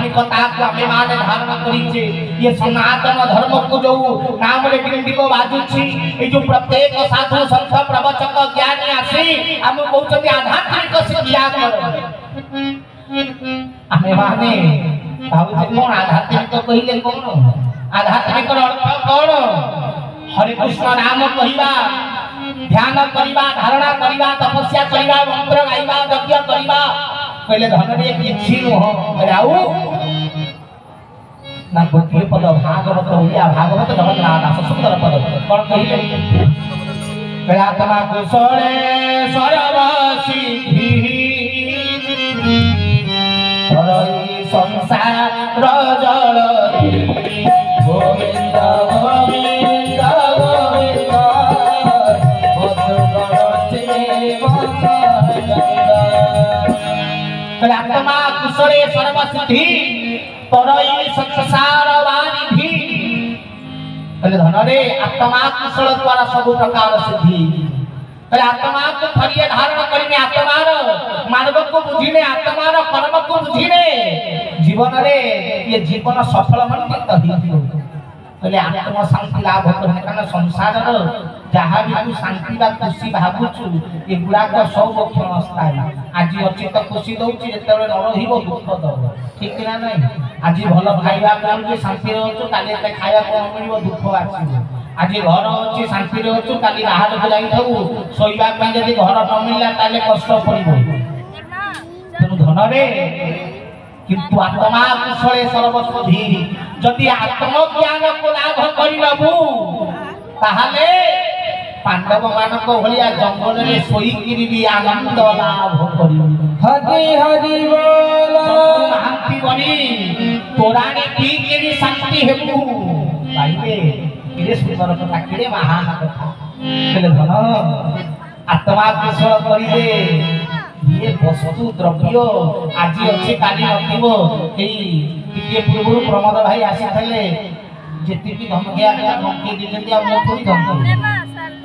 धार्मिकता को आमे माने धारण करिचे ये सनातन धर्म को जो नाम रे डिंडिको बाजुछि ए जो प्रत्येक साधु संत प्रवचक ज्ञानी आसी हम कहउछथि आध्यात्मिक शिक्षा कर आमे माने भाबुछि कोन आध्यात्मिक कहिले कोन आध्यात्मिक अर्थ कोन हरे कृष्ण नाम कहिबा ध्यान करिबा धारणा करिबा तपस्या करिबा मंत्र गाइबा यज्ञ करिबा पहले धन रे किछि हो राउ ना गोटे पद भागवत ओडिया भागवत जगन्नाथ सुंदर पद कोन कहिले कला तमा कुशले सरवसिद्धि हरि संसार जल गोविंद गोविंद आत्मा कुशले सर्वसिद्धि परई संसार वानिधि कहले धन रे आत्मा कुशल द्वारा सब प्रकार सिद्धि कहले आत्मा को थरिए धारण करिने आत्मार मानव को बुझिने आत्मार कर्म को बुझिने जीवन रे ये जीवन सफल मन तही कहले आत्म शांति लाभ करने कारण संसार जहाँ भी तू शांति बा खुशी भाबुछु ए गुडा को सब क्षण स्थायी आज अछि त खुशी दउछि जेतेबे न रहिबो दुख दब ठीक ना नहीं आज भल खाइबा करके शांति रहछु काली एते खाइबा को मिलिबो दुख आछि आज घर अछि शांति रहछु काली बाहर को जाई थबु सोइबा पे जदी घर न मिलला ताले कष्ट पड़िबो तनु धन रे किंतु आत्मा कुशले सर्वसिद्धि जदि आत्मज्ञान को लाभ करि लबु ताहाले पांडव मानक भलिया जंगल रे सोई किरि भी आनंद लाभ करि हरि हरि बोल शांति बनी तोरानी पी किरि शांति हेबु भाईबे किरे सुंदर कथा किरे महान कथा केले धन आत्मा कुशल करि दे ये वस्तु द्रव्य आज अच्छे काली नथिबो एई टिके पूर्व प्रमोद भाई आसी थले जेति की धमकिया धमकी दिजंती आ मो थोड़ी धमकी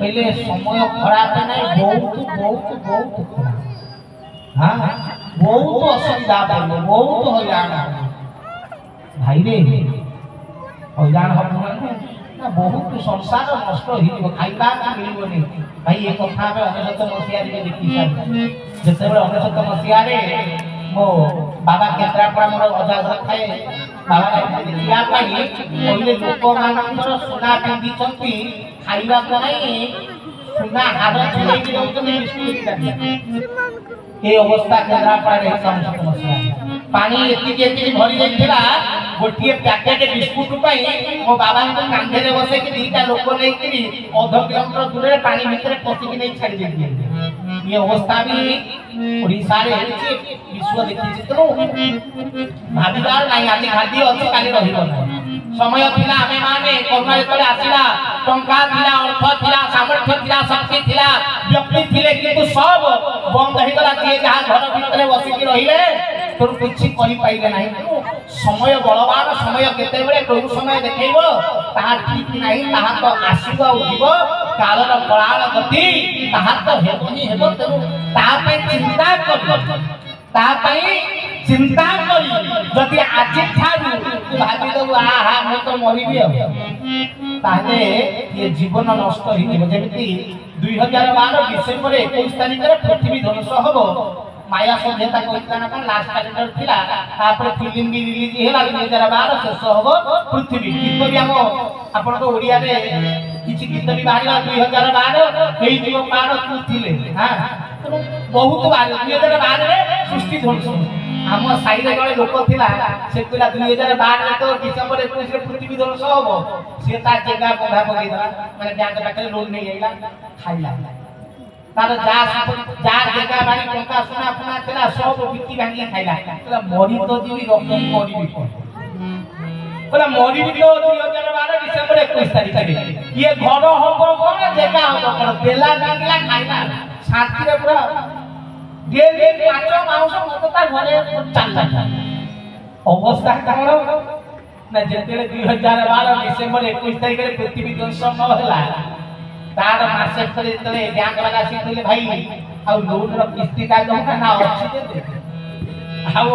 पहले समय खराब नहीं बहुत खराब हां बहुत असुविधा पड़े बहुत हैरान भाई रे हैरान हो ना बहुत संसार नष्ट हो खाइबा मिलबोनी भाई एक कथा में 19 मसिया रे देखि सारी जेतेबे 19 मसिया रे मो बाबा केन्द्रापड़ा मोर अजाघर खाए बाबा देखिया पाई पहिले लोक मानकर सोना पिंदी चंपी खाइबा को नहीं सुना हार चले कि दउतने बिस्कुट खाती ए अवस्था केन्द्रापड़ा रे समझ पानी एति भरी जाइथिला गोटिए पैकेट बिस्कुट पाई मो बाबा को कांधे रे बसे कि दीटा लोक नै कि आधा किलोमीटर दूर रे पानी भीतर पसी कि नै छाड़ी देती ये अवस्था भी ओडिसा रे हेछि विश्व देखि चित्रो भाबीदार नाही आदि खादी अछि काली रहिबो समय थिला हमें माने कोरोना जेतले आसिला टंका थिला अर्थ थिला सामर्थ्य थिला शक्ति थिला व्यक्ति थिले किंतु सब बंद हे गला जे जहां घर भीतर बसी कि रहिले तोर किछि कहि पाइले नाही समय बलवान समय केते बेले कोन समय देखैबो ता ठीक नाही ता तो आसीबो उठिबो कालर कलाल गति ता तो हेबनी हेबो तेनु ता पे चिंता कर ता पई चिंता करी जदि आज ठारू तू भाबी दबु आहा म तो मरिबी ताले ये जीवन नष्ट हि जेबो जेमिति 2012 डिसेंबर 21 तारिख रे पृथ्वी ध्वंस हबो माया सभ्यता कोइता ना कोन लास्ट कैलेंडर थिला तापर फिल्म भी रिलीज हेला 2012 शेष हबो पृथ्वी गीत भी हम आपन को ओडिया रे किछि गीत भी बाहरिला 2012 एई जीव पार तू थिले हां बहुत बार 2012 रे सृष्टि ध्वंस हम साई रे गळे लोक थिला से पिला 2012 रे तो डिसेंबर 21 रे पृथ्वी ध्वंस हबो से ता जगह बंधा पकई दला माने बैंक पाखरे लोन नहीं आइला खाइला तार जा जगह बारी टंका सोना पुना तेला सब बिकी भांगी खाइला तला मरी तो दिवी रकम मरी भी बोला मरी भी तो 2012 डिसेंबर 21 तारिख रे ये घर हबो कोन जगह हबो कोन बेला गांगला खाइला शांति रे पूरा दे पाचो माउस मत ता घरे चालला अवस्था कमरो ना जेतेले 2012 डिसेंबर 21 तारिख रे पृथ्वी ध्वंस न होला तार मासे करे तले बैंक वाला से कहले भाई आ लोन रो किस्ती का दो ना अच्छी दे ଆଉ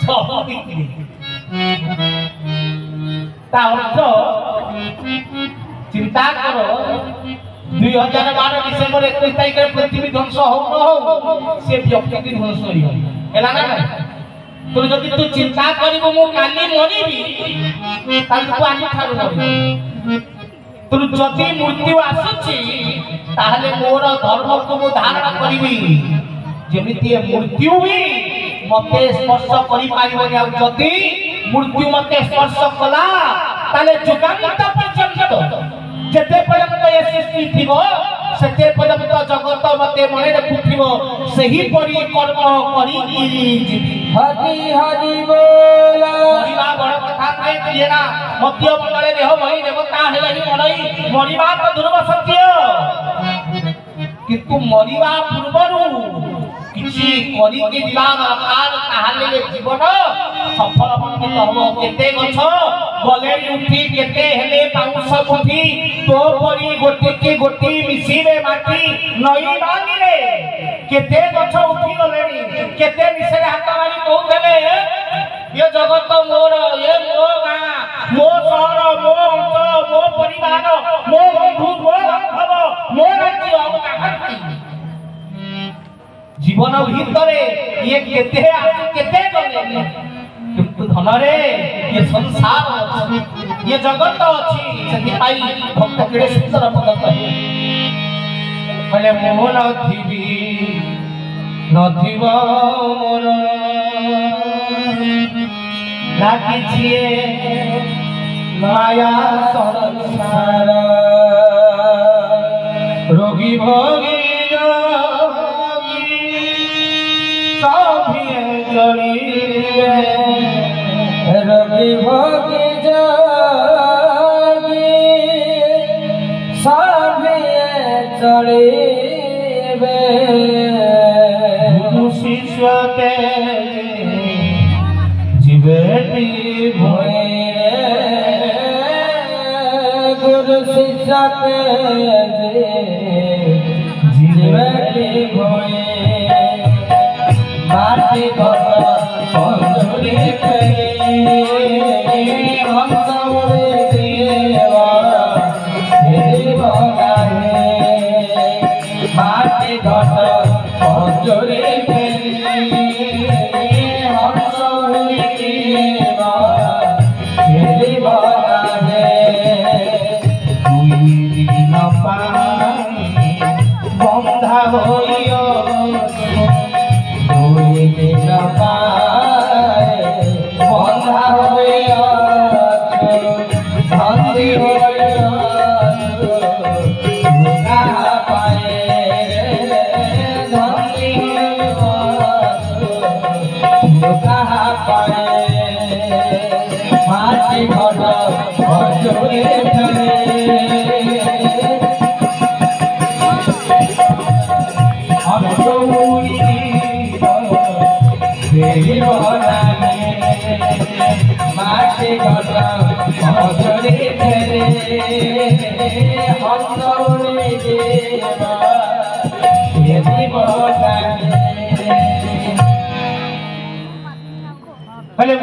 ସବୁ ବିକ୍ରି ତା ଅର୍ଥ ଚିନ୍ତା କର 2012 ଡିସେମ୍ବର 21 ତାରିଖରେ ପୃଥିବୀ ଧ୍ୱଂସ ହଉ ନ ହଉ ସେ ବ୍ୟକ୍ତି ଧ୍ୱଂସ ହେଇଗଲା ହେଲା ନା ନାଇଁ ତୁ ଯଦି ତୁ ଚିନ୍ତା କରିବୁ ମୁଁ କାଲି ମରିବି ତାହେଲେ ତୁ ଆଜି ଠାରୁ ମରିବୁ ତୁ ଯଦି ମୃତ୍ୟୁ ଆସୁଛି ତାହେଲେ ମୋର ଧର୍ମକୁ ମୁଁ ଧାରଣ କରିବି ଯେମିତି ମୃତ୍ୟୁ ବି ମତେ ସ୍ପର୍ଶ କରିପାରିବନି ଆଉ ଯଦି ମୃତ୍ୟୁ ମତେ ସ୍ପର୍ଶ କଲା ତାହେଲେ ଯୁଗାନ୍ତ ପର୍ଯ୍ୟନ୍ତ ଯେତେ ପର୍ଯ୍ୟନ୍ତ ଏ ସୃଷ୍ଟି ଥିବ ସେତେ ପର୍ଯ୍ୟନ୍ତ ଜଗତ ମତେ ମନେ ରଖୁଥିବ ସେହିପରି କର୍ମ କରିକି ଯିବି ହରି ହରି ବୋଲ ମରିବା ବଡ଼ କଥା ନୁହେଁ ଯିଏ ନା ମଧ୍ୟ ମଣ୍ଡଳରେ ଦେହ ମରି ଦେବତା ହେଲେ ହିଁ ମରିବା ତ ଧ୍ରୁବ ସତ୍ୟ କିନ୍ତୁ ମରିବା ପୂର୍ବରୁ କିଛି କରିକି ଯିବା ଦରକାର ତାହେଲେ ଜୀବନ ସଫଳ ହବ କେତେ ଗଛ ଗଲେ ଉଠି କେତେ ହେଲେ ପାଉଁଶ ବୁଦ୍ଧି ତୋ ପରି ଗୋଟିକି ଗୋଟି ମିଶିବେ ମାଟି ନଈ ବାଲିରେ କେତେ ଗଛ ଉଠି ଗଲେଣି କେତେ ନିଶରେ ହାତ ମାରି କହୁଥିଲେ ଏ ଜଗତ ମୋର ଏ ମୋ ଗାଁ ମୋ ସହର ମୋ ଅଞ୍ଚଳ ମୋ ପରିବାର ମୋ ବନ୍ଧୁ ମୋ ବାନ୍ଧବ ମୋ ରାଜ୍ୟ ଆଉ କାହାନ୍ତି জীবন ভিতরে ইয়ে কেতে আছে কেতে গলে কিন্তু ধনরে ইয়ে সংসার আছে ইয়ে জগত আছে সেটি পাই ভক্ত কেড়ে সুন্দর পদ কহে বলে মোহ নথিবি নথিব মোর লাগিছিয়ে মায়া সংসার রোগী ভোগী রবি ভোগে যোগী সভিয়ে চলিবে গুরু শিষ্যতে জীবেটি ভয়ে গুরু শিষ্যতে জীবেটি ভয়ে মাটি ঘর পঞ্জুরি ফেরে হংসরে দেবা গানে মাটি ঘর পঞ্জুরি ফেরে হংসরে দেবা গানে দুই দিন পাই বন্ধা হইও বন্ধা হয়ে ধন্দি হয়ে পায়ে ধন্দি কাহা পায়ে মাটি ঘর অজরে ফেলে মাটি ঘর অজরে ফেলে হংসরে দেবা বলে